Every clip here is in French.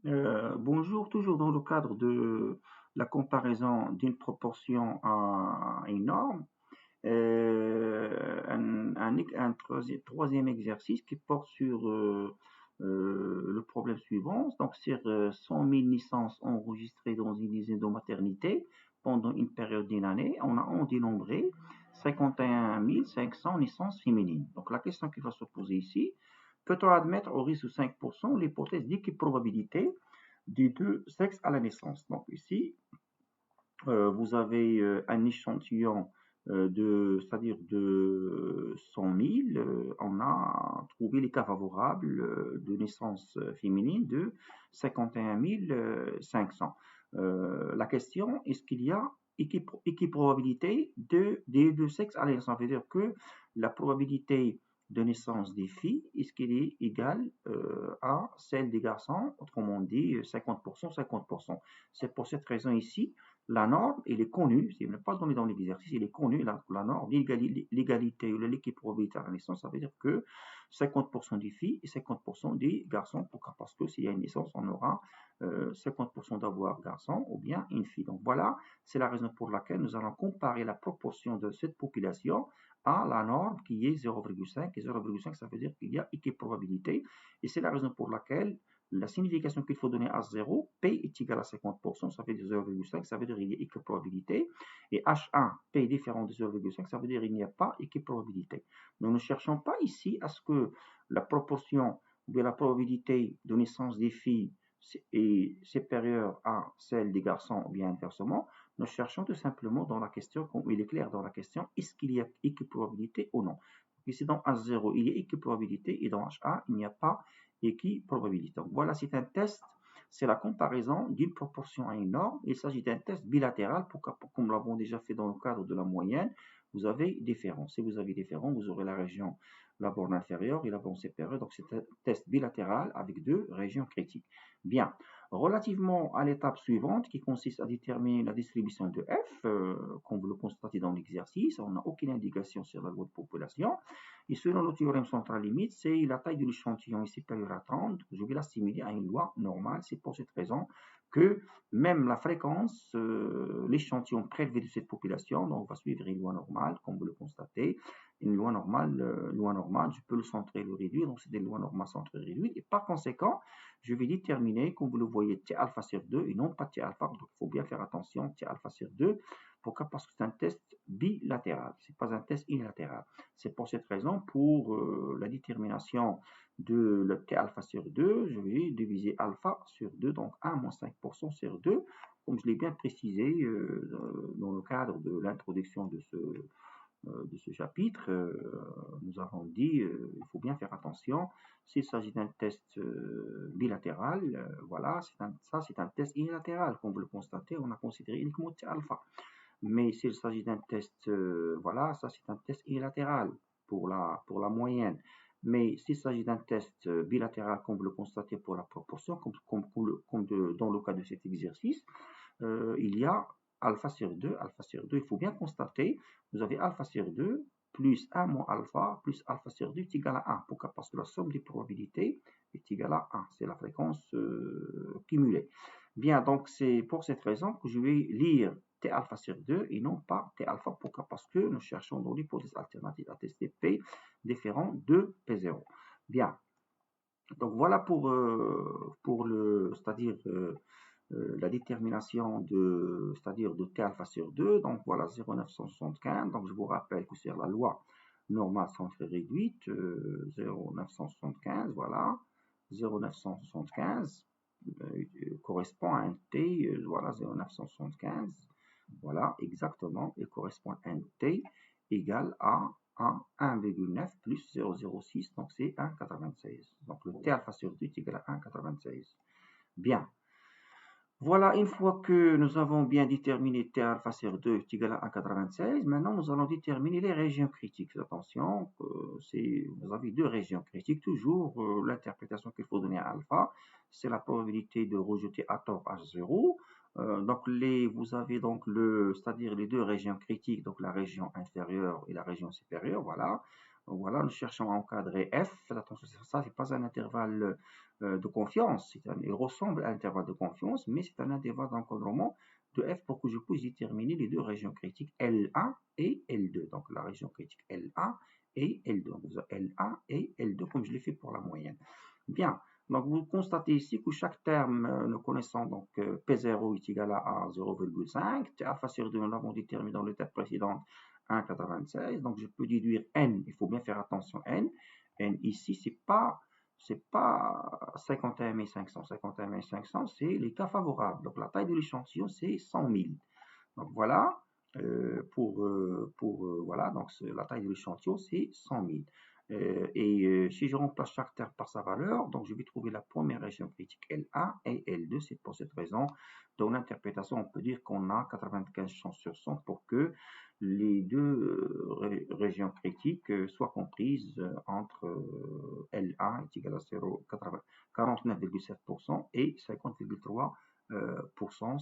Bonjour, toujours dans le cadre de la comparaison d'une proportion à une norme, troisième exercice qui porte sur le problème suivant, donc sur 100 000 naissances enregistrées dans une dizaine de maternités pendant une période d'une année, on a en dénombré 51 500 naissances féminines. Donc la question qui va se poser ici, peut-on admettre au risque de 5% l'hypothèse d'équiprobabilité des deux sexes à la naissance? Donc ici, vous avez un échantillon c'est-à-dire de 100 000, on a trouvé les cas favorables de naissance féminine de 51 500. La question, est-ce qu'il y a équiprobabilité des deux sexes à la naissance? Ça veut dire que la probabilité de naissance des filles, est-ce qu'elle est égale à celle des garçons? Autrement dit, 50%, 50%. C'est pour cette raison ici la norme, elle est connue, si elle n'est pas donnée dans l'exercice, elle est connue, la norme, l'égalité ou l'équiprobabilité à la naissance, ça veut dire que 50% des filles et 50% des garçons. Pourquoi? Parce que s'il y a une naissance, on aura 50% d'avoir garçon ou bien une fille. Donc voilà, c'est la raison pour laquelle nous allons comparer la proportion de cette population à la norme qui est 0,5. Et 0,5, ça veut dire qu'il y a équiprobabilité. Et c'est la raison pour laquelle la signification qu'il faut donner à 0, P est égal à 50%, ça fait 0,5, ça veut dire qu'il y a équiprobabilité. Et H1, P est différent de 0,5, ça veut dire qu'il n'y a pas équiprobabilité. Nous ne cherchons pas ici à ce que la proportion ou la probabilité de naissance des filles est supérieure à celle des garçons ou bien inversement. Nous cherchons tout simplement dans la question, comme il est clair dans la question, est-ce qu'il y a équiprobabilité ou non. Ici dans H0, il y a équiprobabilité et dans H1, il n'y a pas équiprobabilité. Donc voilà, c'est un test, c'est la comparaison d'une proportion à une norme. Il s'agit d'un test bilatéral, comme nous l'avons déjà fait dans le cadre de la moyenne. Vous avez différents. Si vous avez différents, vous aurez la région, la borne inférieure et la borne supérieure. Donc c'est un test bilatéral avec deux régions critiques. Bien. Relativement à l'étape suivante, qui consiste à déterminer la distribution de F, comme vous le constatez dans l'exercice, on n'a aucune indication sur la loi de population. Et selon le théorème central limite, c'est la taille de l'échantillon est supérieure à 30. Je vais l'assimiler à une loi normale. C'est pour cette raison que même la fréquence, l'échantillon prélevé de cette population, donc on va suivre une loi normale, comme vous le constatez. Une loi normale, je peux le centrer et le réduire, donc c'est des lois normales centrées et réduites. Et par conséquent, je vais déterminer, comme vous le voyez, T alpha sur 2 et non pas T alpha. Donc, il faut bien faire attention, T alpha sur 2. Pourquoi? Parce que c'est un test bilatéral, ce n'est pas un test unilatéral. C'est pour cette raison, pour la détermination de le T alpha sur 2, je vais diviser alpha sur 2, donc 1 moins 5% sur 2, comme je l'ai bien précisé dans le cadre de l'introduction de ce chapitre, nous avons dit il faut bien faire attention. S'il s'agit d'un test bilatéral, voilà, ça c'est un test unilatéral. Comme vous le constatez, on a considéré uniquement T alpha. Mais s'il s'agit d'un test, voilà, ça c'est un test unilatéral pour la moyenne. Mais s'il s'agit d'un test bilatéral, comme vous le constatez pour la proportion, dans le cas de cet exercice, il y a alpha sur 2, alpha sur 2. Il faut bien constater, vous avez alpha sur 2 plus 1 moins alpha plus alpha sur 2 est égal à 1. Pourquoi? Parce que la somme des probabilités est égale à 1. C'est la fréquence cumulée. Bien, donc c'est pour cette raison que je vais lire T alpha sur 2 et non pas T alpha. Pourquoi? Parce que nous cherchons dans l'hypothèse alternative à tester P différent de P0. Bien, donc voilà pour c'est-à-dire la détermination c'est-à-dire de T alpha sur 2. Donc voilà 0,975. Donc je vous rappelle que c'est la loi normale centrée réduite, 0,975, voilà. 0,975 correspond à un T, voilà 0,975. Voilà, exactement, il correspond à un T égal à 1,9 plus 0,06, donc c'est 1,96. Donc le T alpha sur 2 est égal à 1,96. Bien. Voilà, une fois que nous avons bien déterminé T alpha sur 2 est égal à 1,96, maintenant nous allons déterminer les régions critiques. Attention, vous avez deux régions critiques. Toujours l'interprétation qu'il faut donner à alpha, c'est la probabilité de rejeter à tort H0. Donc vous avez donc c'est-à-dire les deux régions critiques, donc la région inférieure et la région supérieure, voilà. Donc voilà, nous cherchons à encadrer f. Faites attention, ça, c'est pas un intervalle de confiance. Il ressemble à un intervalle de confiance, mais c'est un intervalle d'encadrement de f pour que je puisse déterminer les deux régions critiques L1 et L2. Donc la région critique L1 et L2. Donc vous avez L1 et L2 comme je l'ai fait pour la moyenne. Bien. Donc vous constatez ici que chaque terme, nous connaissons donc P0 est égal à 0,5. Alpha sur 2, nous l'avons déterminé dans l'étape précédente 1,96. Donc je peux déduire n, il faut bien faire attention n. N ici, c'est pas 51 500. 51 500, c'est les cas favorables. Donc la taille de l'échantillon, c'est 100 000. Donc voilà, voilà, donc la taille de l'échantillon, c'est 100 000. Si je remplace chaque terme par sa valeur, donc je vais trouver la première région critique L1 et L2. C'est pour cette raison, dans l'interprétation, on peut dire qu'on a 95 chances sur 100 pour que les deux régions critiques soient comprises entre L1 est égal à 49,7% et 50,3%.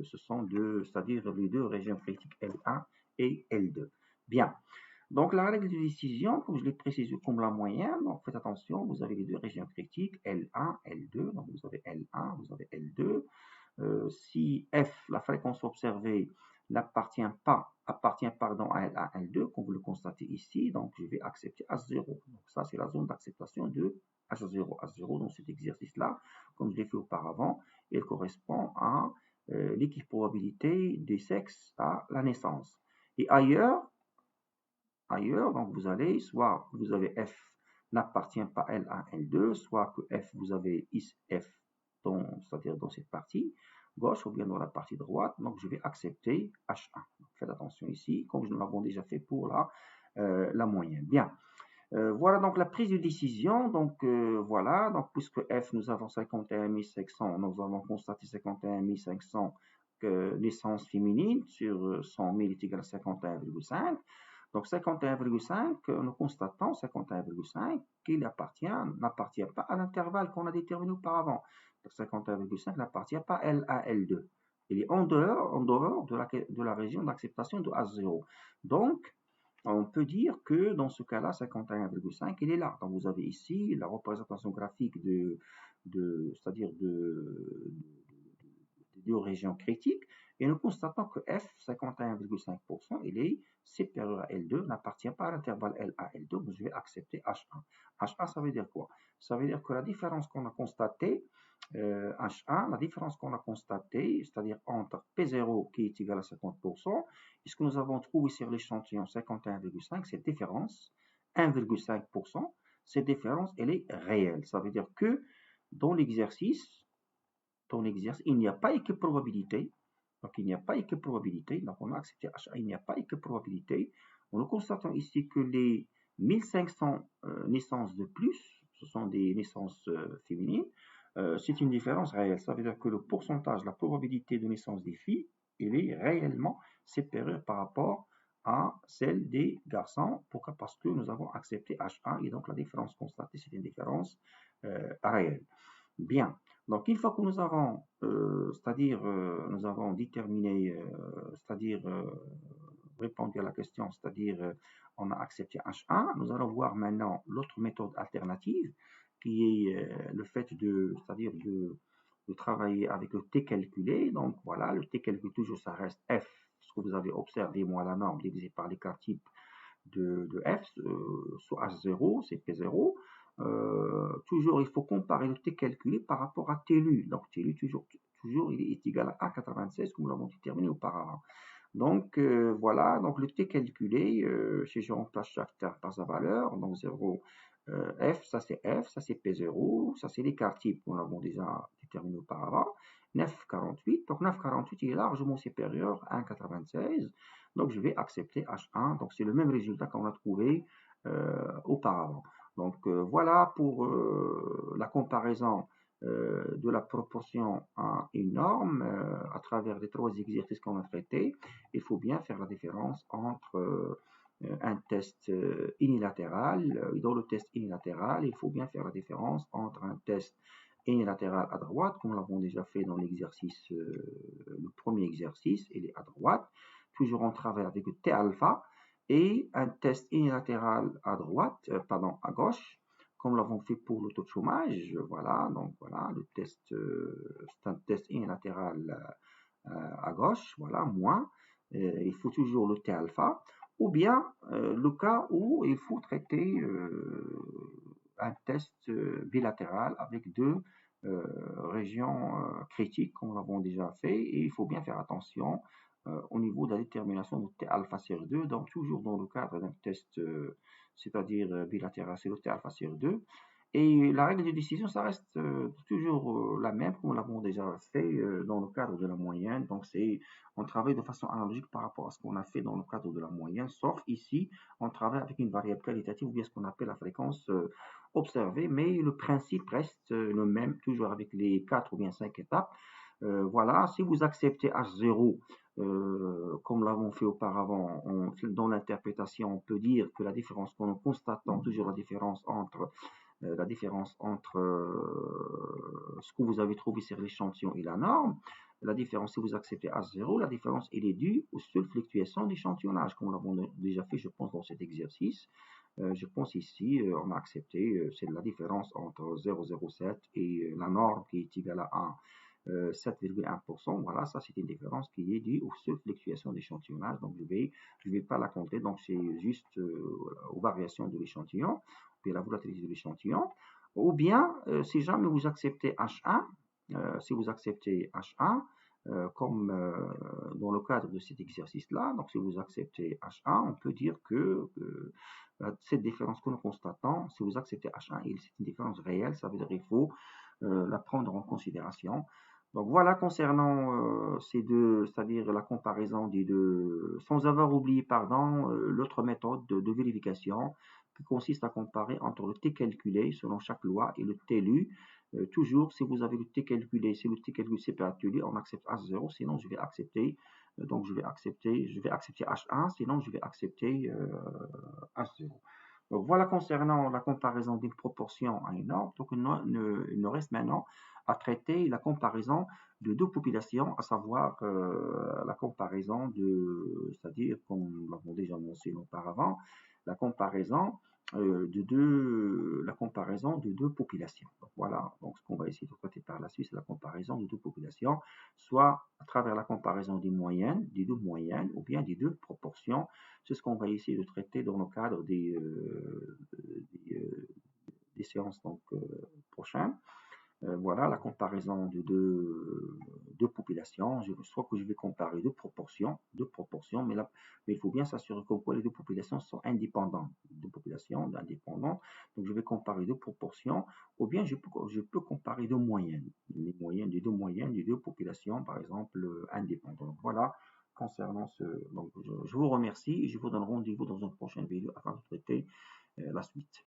Ce sont c'est-à-dire les deux régions critiques L1 et L2. Bien. Donc, la règle de décision, comme je l'ai précisé comme la moyenne, donc faites attention, vous avez les deux régions critiques, L1, L2, donc vous avez L1, vous avez L2. Si F, la fréquence observée, appartient à L1, L2, comme vous le constatez ici, donc je vais accepter H0. Donc ça, c'est la zone d'acceptation de H0. H0 dans cet exercice-là, comme je l'ai fait auparavant, il correspond à l'équiprobabilité des sexes à la naissance. Et ailleurs, donc vous avez F n'appartient pas à L1, L2, soit que F, vous avez F, c'est-à-dire dans cette partie gauche ou bien dans la partie droite, donc je vais accepter H1. Donc faites attention ici, comme nous l'avons déjà fait pour la moyenne. Bien. Voilà donc la prise de décision. Donc voilà, donc puisque F, nous avons 51 500, nous avons constaté 51 500 naissances féminines sur 100 000 est égal à 51,5. Donc 51,5, nous constatons 51,5 qu'il n'appartient pas à l'intervalle qu'on a déterminé auparavant. Donc 51,5 n'appartient pas à L2. Il est en dehors de la région d'acceptation de H0. Donc, on peut dire que dans ce cas-là, 51,5, il est là. Donc vous avez ici la représentation graphique c'est-à-dire des deux régions critiques, et nous constatons que F, 51,5%, il est supérieur à L2, n'appartient pas à l'intervalle L1, L2, donc je vais accepter H1. H1, ça veut dire quoi? Ça veut dire que la différence qu'on a constatée, H1, la différence qu'on a constatée, c'est-à-dire entre P0 qui est égal à 50%, et ce que nous avons trouvé sur l'échantillon 51,5, cette différence, 1,5%, cette différence, elle est réelle. Ça veut dire que dans l'exercice, il n'y a pas équiprobabilité. Donc, il n'y a pas équiprobabilité. Donc, on a accepté H1, il n'y a pas équiprobabilité. Nous constatons ici que les 1500 naissances de plus, ce sont des naissances féminines. C'est une différence réelle. Ça veut dire que le pourcentage, la probabilité de naissance des filles, il est réellement supérieur par rapport à celle des garçons. Pourquoi? Parce que nous avons accepté H1 et donc la différence constatée, c'est une différence réelle. Bien. Donc, une fois que nous avons, nous avons déterminé, répondu à la question, c'est-à-dire on a accepté H1, nous allons voir maintenant l'autre méthode alternative qui est le fait de travailler avec le T calculé. Donc voilà, le T calculé, toujours ça reste F, ce que vous avez observé, moi la norme divisé par l'écart type de F, soit H0, c'est P0. Toujours, il faut comparer le T calculé par rapport à Tlu. Donc, Tlu, toujours il est égal à 1,96, comme nous l'avons déterminé auparavant. Donc, voilà, donc le T calculé, si je remplace chaque terme par sa valeur, donc 0, F, ça c'est P0, ça c'est l'écart type, nous l'avons déjà déterminé auparavant, 9,48, donc 9,48 il est largement supérieur à 1,96, donc je vais accepter H1, donc c'est le même résultat qu'on a trouvé auparavant. Donc voilà pour la comparaison de la proportion à une norme à travers les trois exercices qu'on a traités. Il faut bien faire la différence entre un test unilatéral. Dans le test unilatéral, il faut bien faire la différence entre un test unilatéral à droite, comme nous l'avons déjà fait dans l'exercice, le premier exercice, il est à droite. Toujours on travaille avec T alpha. et un test unilatéral à droite, pardon, à gauche, comme nous l'avons fait pour le taux de chômage. Voilà, donc voilà, le test, c'est un test unilatéral à gauche, voilà, moins. Il faut toujours le T alpha, ou bien le cas où il faut traiter un test bilatéral avec deux régions critiques, comme nous l'avons déjà fait, et il faut bien faire attention au niveau de la détermination de T alpha sur 2, donc toujours dans le cadre d'un test, c'est-à-dire bilatéral, c'est le T alpha sur 2. Et la règle de décision, ça reste toujours la même, comme nous l'avons déjà fait dans le cadre de la moyenne. Donc, on travaille de façon analogique par rapport à ce qu'on a fait dans le cadre de la moyenne, sauf ici, on travaille avec une variable qualitative ou bien ce qu'on appelle la fréquence observée, mais le principe reste le même, toujours avec les 4 ou bien 5 étapes. Voilà, si vous acceptez H0, comme l'avons fait auparavant, dans l'interprétation, on peut dire que la différence qu'on constate, toujours la différence entre ce que vous avez trouvé sur l'échantillon et la norme. La différence, si vous acceptez H0, la différence, elle est due aux seules fluctuations d'échantillonnage, comme nous l'avons déjà fait, je pense, dans cet exercice. Je pense ici, on a accepté, c'est la différence entre 0,07 et la norme qui est égale à 7,1%. Voilà, ça c'est une différence qui est due aux seules fluctuations d'échantillonnage. Donc je vais pas la compter. Donc c'est juste aux variations de l'échantillon, puis la volatilité de l'échantillon. Ou bien, si jamais vous acceptez H1, si vous acceptez H1, comme dans le cadre de cet exercice-là, donc si vous acceptez H1, on peut dire que cette différence que nous constatons, si vous acceptez H1, c'est une différence réelle, ça veut dire qu'il faut la prendre en considération. Donc voilà concernant ces deux, c'est-à-dire la comparaison des deux, sans avoir oublié, pardon, l'autre méthode de vérification qui consiste à comparer entre le T calculé selon chaque loi et le T lu. Toujours, si vous avez le T calculé, si le T calculé c'est pas actualisé, on accepte H0, sinon je vais accepter, donc je vais accepter H1, sinon je vais accepter H0. Donc voilà concernant la comparaison d'une proportion à une norme. Donc il nous reste maintenant à traiter la comparaison de deux populations, à savoir la comparaison de, c'est-à-dire, comme nous l'avons déjà mentionné auparavant, la comparaison la comparaison de deux populations. Donc voilà, donc ce qu'on va essayer de traiter par la suite, c'est la comparaison de deux populations, soit à travers la comparaison des moyennes, des deux moyennes, ou bien des deux proportions. C'est ce qu'on va essayer de traiter dans le cadre des séances donc, prochaines. Voilà la comparaison de deux populations. Soit que je vais comparer deux proportions, mais il faut bien s'assurer que les deux populations sont indépendantes. Deux populations indépendantes. Donc je vais comparer deux proportions, ou bien je peux comparer deux moyennes. Les moyennes, des deux populations, par exemple, indépendantes. Voilà concernant ce. Donc je vous remercie et je vous donne rendez-vous dans une prochaine vidéo afin de traiter la suite.